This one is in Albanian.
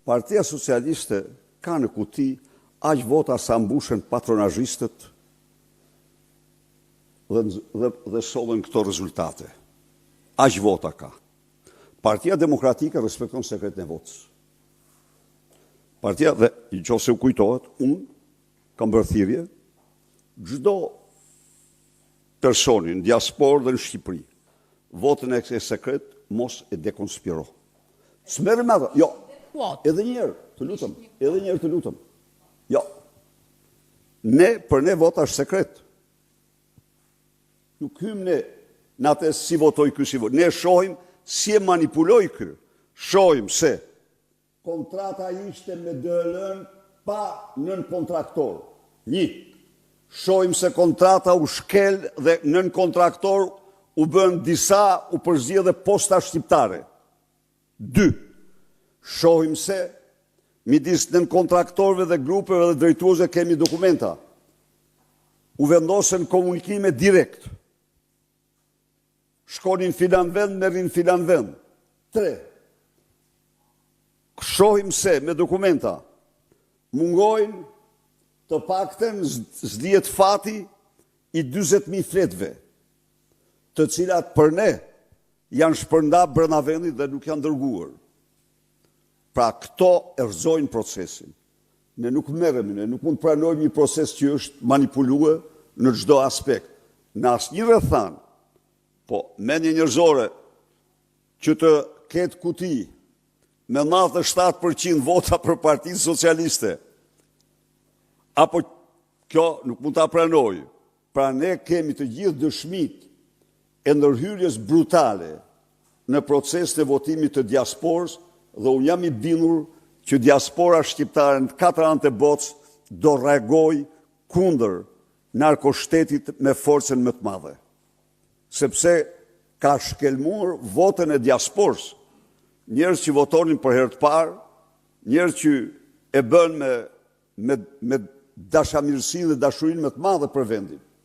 Partia Socialiste ka në kuti aq vota sa mbushen patronazhistët dhe sollen këto rezultate. Aq vota ka. Partia Demokratike respekton sekretin e votës. Partia, dhe nëse u kujtohet, unë kam bërë thirrje çdo personi në diasporë dhe në Shqipëri, votën e kësaj sekret mos e dekonspiro. S'merrem me atë. Jo. Edhe një herë, të lutem. Jo. Për ne vota është sekret. Nuk hym ne në atë si votoj ky si votoj. Ne shohim si e manipuloj ky. Shohim se kontrata ishte me DL-n pa nën kontraktor. Shohim se kontrata u shkel dhe nën kontraktor u bën disa, u përzgjedh dhe posta shqiptare. 2. Shohim se midis nën kontraktorëve dhe grupeve dhe drejtuesve kemi dokumenta. U vendosën komunikime direkt. Shkonin filan vend, merrin filan vend. 3. Shohim se me dokumenta mungojnë të paktën s'dihet fati i 40.000 fletëve, të cilat për ne janë shpërnda brenda vendit dhe nuk janë dërguar. Pra këto erëzojnë procesin. Ne nuk merremi, ne nuk mund të pranojmë një proces që është manipuluar në çdo aspekt. Në asnjë rrethan, po mendje njerëzore që të ketë kuti me 97% vota për Partinë Socialiste, apo kjo nuk mund ta pranoj. Pra ne kemi të gjithë dëshmitë e ndërhyrjes brutale në procesin e votimit të diasporës dhe unë jam i bindur që diaspora shqiptare në 4 anë të botës do reagoj kundër narkoshtetit me forcën më të madhe. Sepse ka shkelmuar votën e diasporës, njerëz që votonin për herë të parë, njerëz që e bën me dashamirësi dhe dashurinë më të madhe për vendin.